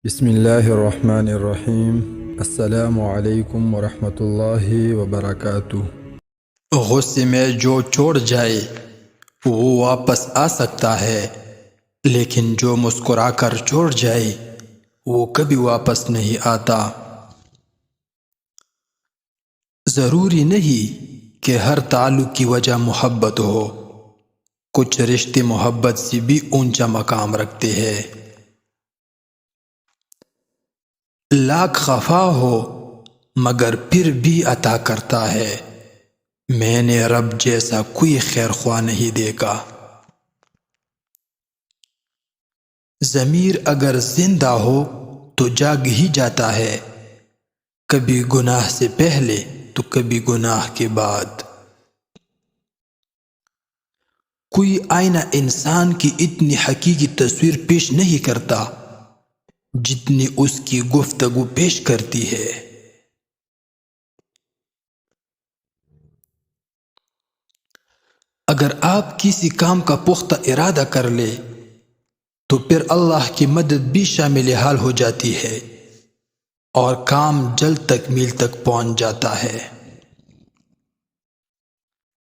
بسم اللہ الرحمن الرحیم۔ السلام علیکم ورحمۃ اللہ وبرکاتہ۔ غصے میں جو چھوڑ جائے وہ واپس آ سکتا ہے، لیکن جو مسکرا کر چھوڑ جائے وہ کبھی واپس نہیں آتا۔ ضروری نہیں کہ ہر تعلق کی وجہ محبت ہو، کچھ رشتے محبت سے بھی اونچا مقام رکھتے ہیں۔ لاکھ خفا ہو مگر پھر بھی عطا کرتا ہے، میں نے رب جیسا کوئی خیر خواہ نہیں دیکھا۔ ضمیر اگر زندہ ہو تو جاگ ہی جاتا ہے، کبھی گناہ سے پہلے تو کبھی گناہ کے بعد۔ کوئی آئینہ انسان کی اتنی حقیقی تصویر پیش نہیں کرتا جتنی اس کی گفتگو پیش کرتی ہے۔ اگر آپ کسی کام کا پختہ ارادہ کر لے تو پھر اللہ کی مدد بھی شامل حال ہو جاتی ہے اور کام جلد تکمیل تک پہنچ جاتا ہے۔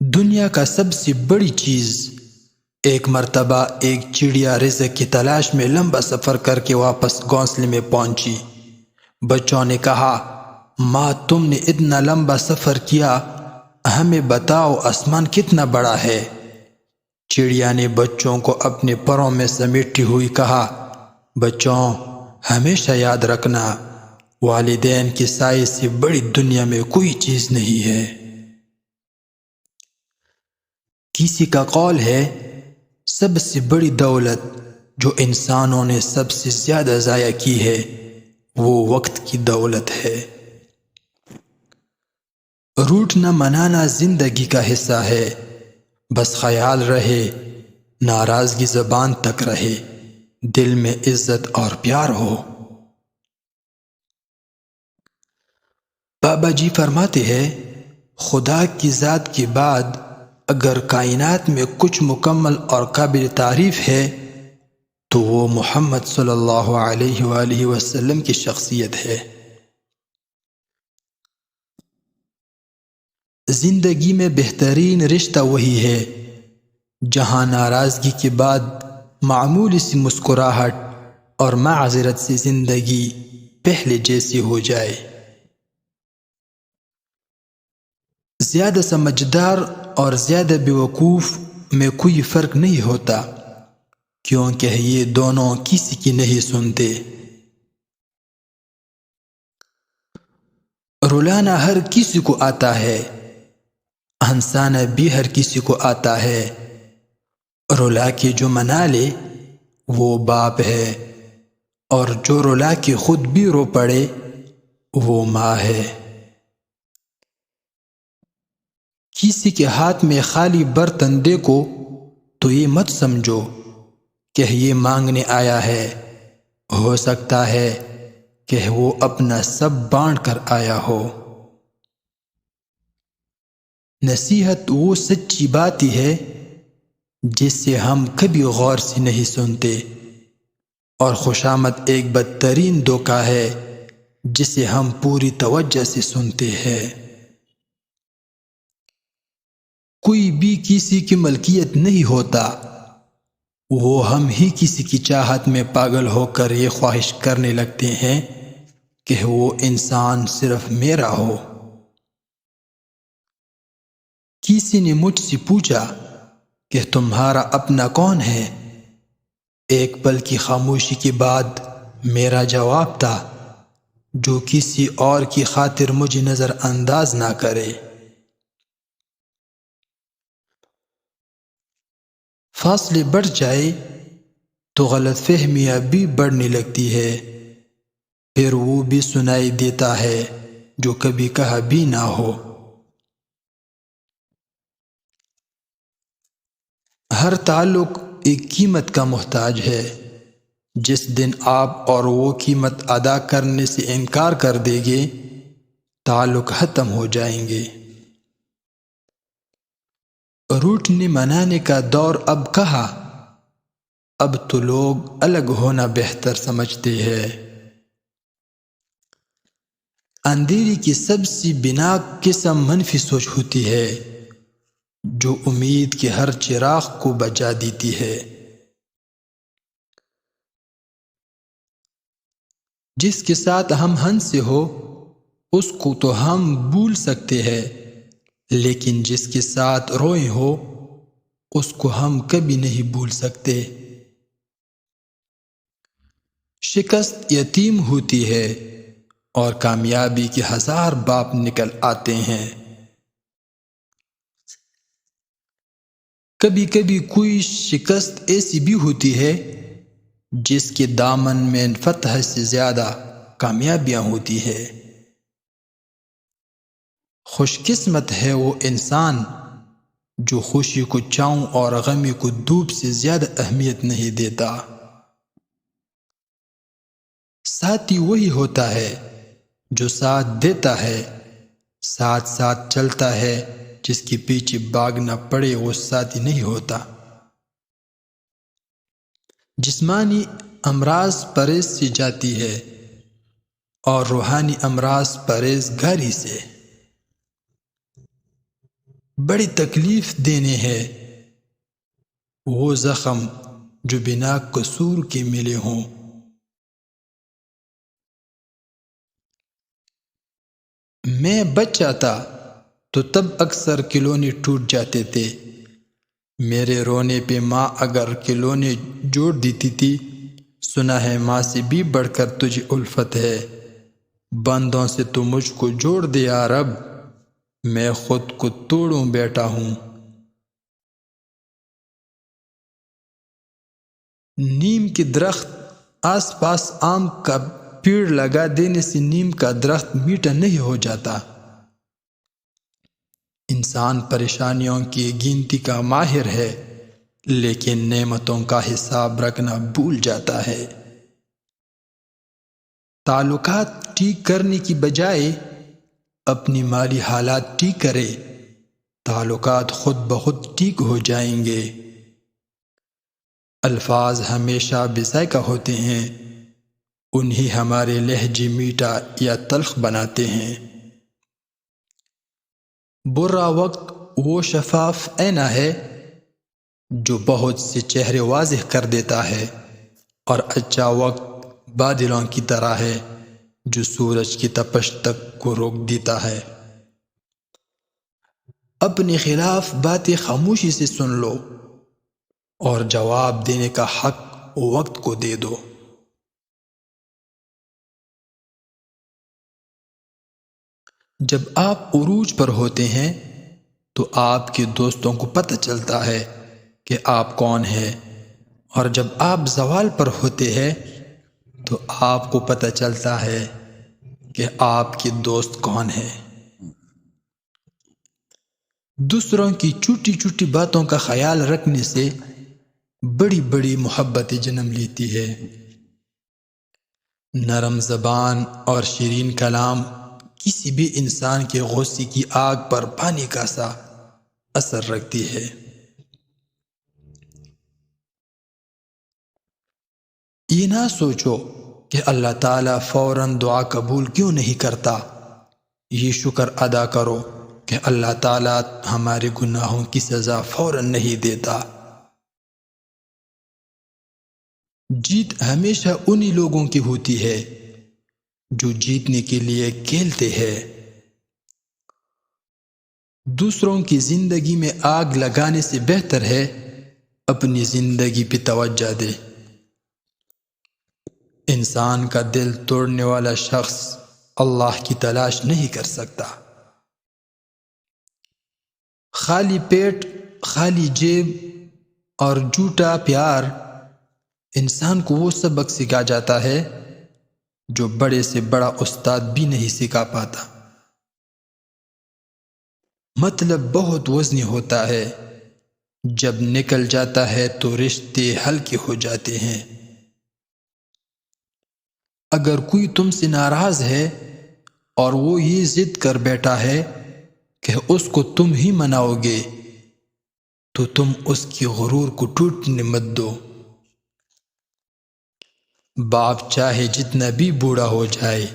دنیا کا سب سے بڑی چیز، ایک مرتبہ ایک چڑیا رزق کی تلاش میں لمبا سفر کر کے واپس گھونسلے میں پہنچی۔ بچوں نے کہا، ماں تم نے اتنا لمبا سفر کیا، ہمیں بتاؤ آسمان کتنا بڑا ہے؟ چڑیا نے بچوں کو اپنے پروں میں سمیٹتی ہوئی کہا، بچوں ہمیشہ یاد رکھنا، والدین کے سائے سے بڑی دنیا میں کوئی چیز نہیں ہے۔ کسی کا قول ہے، سب سے بڑی دولت جو انسانوں نے سب سے زیادہ ضائع کی ہے وہ وقت کی دولت ہے۔ روٹنا منانا زندگی کا حصہ ہے، بس خیال رہے ناراضگی زبان تک رہے، دل میں عزت اور پیار ہو۔ بابا جی فرماتے ہیں، خدا کی ذات کے بعد اگر کائنات میں کچھ مکمل اور قابل تعریف ہے تو وہ محمد صلی اللہ علیہ وآلہ وسلم کی شخصیت ہے۔ زندگی میں بہترین رشتہ وہی ہے جہاں ناراضگی کے بعد معمولی سی مسکراہٹ اور معذرت سے زندگی پہلے جیسی ہو جائے۔ زیادہ سمجھدار اور زیادہ بیوقوف میں کوئی فرق نہیں ہوتا، کیونکہ یہ دونوں کسی کی نہیں سنتے۔ رلانا ہر کسی کو آتا ہے، ہنسانا بھی ہر کسی کو آتا ہے، رلا کے جو منا لے وہ باپ ہے، اور جو رلا کے خود بھی رو پڑے وہ ماں ہے۔ کسی کے ہاتھ میں خالی برتن دیکھو تو یہ مت سمجھو کہ یہ مانگنے آیا ہے، ہو سکتا ہے کہ وہ اپنا سب بانٹ کر آیا ہو۔ نصیحت وہ سچی بات ہی ہے جس سے ہم کبھی غور سے نہیں سنتے، اور خوشامد ایک بدترین دھوکہ ہے جسے ہم پوری توجہ سے سنتے ہیں۔ کوئی بھی کسی کی ملکیت نہیں ہوتا، وہ ہم ہی کسی کی چاہت میں پاگل ہو کر یہ خواہش کرنے لگتے ہیں کہ وہ انسان صرف میرا ہو۔ کسی نے مجھ سے پوچھا کہ تمہارا اپنا کون ہے؟ ایک پل کی خاموشی کے بعد میرا جواب تھا، جو کسی اور کی خاطر مجھے نظر انداز نہ کرے۔ فاصلے بڑھ جائے تو غلط فہمیاں بھی بڑھنے لگتی ہے، پھر وہ بھی سنائی دیتا ہے جو کبھی کہا بھی نہ ہو۔ ہر تعلق ایک قیمت کا محتاج ہے، جس دن آپ اور وہ قیمت ادا کرنے سے انکار کر دیں گے تعلق ختم ہو جائیں گے۔ روٹنے منانے کا دور اب کہا، اب تو لوگ الگ ہونا بہتر سمجھتے ہیں۔ اندھیری کی سب سے بنا قسم منفی سوچ ہوتی ہے جو امید کے ہر چراغ کو بجھا دیتی ہے۔ جس کے ساتھ ہم ہنسے ہو اس کو تو ہم بھول سکتے ہیں، لیکن جس کے ساتھ روئے ہو اس کو ہم کبھی نہیں بھول سکتے۔ شکست یتیم ہوتی ہے اور کامیابی کے ہزار باپ نکل آتے ہیں۔ کبھی کبھی کوئی شکست ایسی بھی ہوتی ہے جس کے دامن میں فتح سے زیادہ کامیابیاں ہوتی ہے۔ خوش قسمت ہے وہ انسان جو خوشی کو چاؤں اور غمی کو دھوپ سے زیادہ اہمیت نہیں دیتا۔ ساتھی وہی ہوتا ہے جو ساتھ دیتا ہے، ساتھ ساتھ چلتا ہے۔ جس کے پیچھے بھاگنا پڑے وہ ساتھی نہیں ہوتا۔ جسمانی امراض پرہیز سے جاتی ہے اور روحانی امراض پرہیزگاری سے۔ بڑی تکلیف دینے ہیں وہ زخم جو بنا قصور کے ملے ہوں۔ میں بچہ تھا تو تب اکثر کھلونے ٹوٹ جاتے تھے۔ میرے رونے پہ ماں اگر کھلونے جوڑ دیتی تھی، سنا ہے ماں سے بھی بڑھ کر تجھے الفت ہے۔ بندوں سے تو مجھ کو جوڑ دے یا رب، میں خود کو توڑوں بیٹھا ہوں۔ نیم کے درخت آس پاس آم کا پیڑ لگا دینے سے نیم کا درخت میٹھا نہیں ہو جاتا۔ انسان پریشانیوں کی گنتی کا ماہر ہے لیکن نعمتوں کا حساب رکھنا بھول جاتا ہے۔ تعلقات ٹھیک کرنے کی بجائے اپنی مالی حالات ٹھیک کرے، تعلقات خود بخود ٹھیک ہو جائیں گے۔ الفاظ ہمیشہ بے ذائقہ ہوتے ہیں، انہی ہمارے لہجے میٹھا یا تلخ بناتے ہیں۔ برا وقت وہ شفاف آئینہ ہے جو بہت سے چہرے واضح کر دیتا ہے، اور اچھا وقت بادلوں کی طرح ہے جو سورج کی تپش تک کو روک دیتا ہے۔ اپنے خلاف باتیں خاموشی سے سن لو اور جواب دینے کا حق وقت کو دے دو۔ جب آپ عروج پر ہوتے ہیں تو آپ کے دوستوں کو پتہ چلتا ہے کہ آپ کون ہیں، اور جب آپ زوال پر ہوتے ہیں تو آپ کو پتہ چلتا ہے کہ آپ کے دوست کون ہیں۔ دوسروں کی چھوٹی چھوٹی باتوں کا خیال رکھنے سے بڑی بڑی محبتیں جنم لیتی ہے۔ نرم زبان اور شیرین کلام کسی بھی انسان کے غصے کی آگ پر پانی کا سا اثر رکھتی ہے۔ یہ نہ سوچو کہ اللہ تعالیٰ فوراً دعا قبول کیوں نہیں کرتا، یہ شکر ادا کرو کہ اللہ تعالیٰ ہمارے گناہوں کی سزا فوراً نہیں دیتا۔ جیت ہمیشہ انہی لوگوں کی ہوتی ہے جو جیتنے کے لیے کھیلتے ہیں۔ دوسروں کی زندگی میں آگ لگانے سے بہتر ہے اپنی زندگی پہ توجہ دے۔ انسان کا دل توڑنے والا شخص اللہ کی تلاش نہیں کر سکتا۔ خالی پیٹ، خالی جیب اور جھوٹا پیار انسان کو وہ سبق سکھا جاتا ہے جو بڑے سے بڑا استاد بھی نہیں سکھا پاتا۔ مطلب بہت وزنی ہوتا ہے، جب نکل جاتا ہے تو رشتے ہلکے ہو جاتے ہیں۔ اگر کوئی تم سے ناراض ہے اور وہ یہ ضد کر بیٹھا ہے کہ اس کو تم ہی مناؤ گے تو تم اس کی غرور کو ٹوٹنے مت دو۔ باپ چاہے جتنا بھی بوڑھا ہو جائے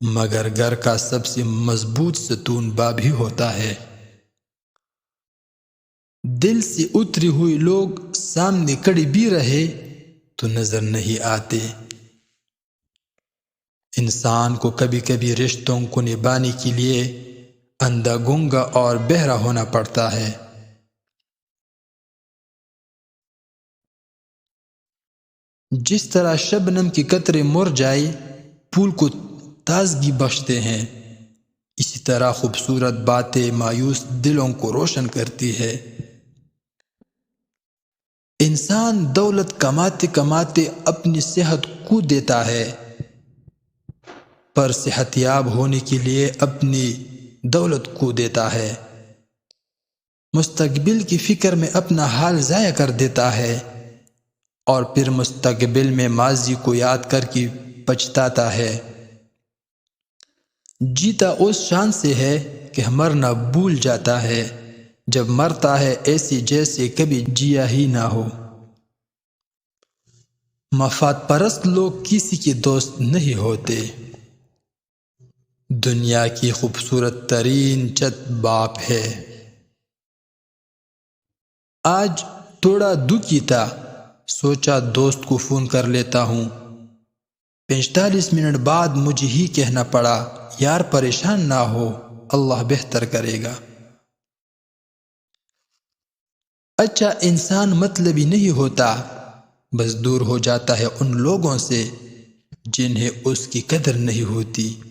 مگر گھر کا سب سے مضبوط ستون باپ ہی ہوتا ہے۔ دل سے اتری ہوئی لوگ سامنے کھڑے بھی رہے تو نظر نہیں آتے۔ انسان کو کبھی کبھی رشتوں کو نبھانے کے لیے اندھا گونگا اور بہرا ہونا پڑتا ہے۔ جس طرح شبنم کے قطرے مرجھائے پھول کو تازگی بخشتے ہیں، اسی طرح خوبصورت باتیں مایوس دلوں کو روشن کرتی ہے۔ انسان دولت کماتے کماتے اپنی صحت کھو دیتا ہے، پر صحت یاب ہونے کے لیے اپنی دولت کھو دیتا ہے۔ مستقبل کی فکر میں اپنا حال ضائع کر دیتا ہے اور پھر مستقبل میں ماضی کو یاد کر کے پچھتاتا ہے۔ جیتا اس شان سے ہے کہ مرنا بھول جاتا ہے، جب مرتا ہے ایسے جیسے کبھی جیا ہی نہ ہو۔ مفاد پرست لوگ کسی کے دوست نہیں ہوتے۔ دنیا کی خوبصورت ترین چھت باپ ہے۔ آج تھوڑا دکھی تھا، سوچا دوست کو فون کر لیتا ہوں۔ 45 منٹ بعد مجھے ہی کہنا پڑا، یار پریشان نہ ہو، اللہ بہتر کرے گا۔ اچھا انسان مطلبی نہیں ہوتا، بس دور ہو جاتا ہے ان لوگوں سے جنہیں اس کی قدر نہیں ہوتی۔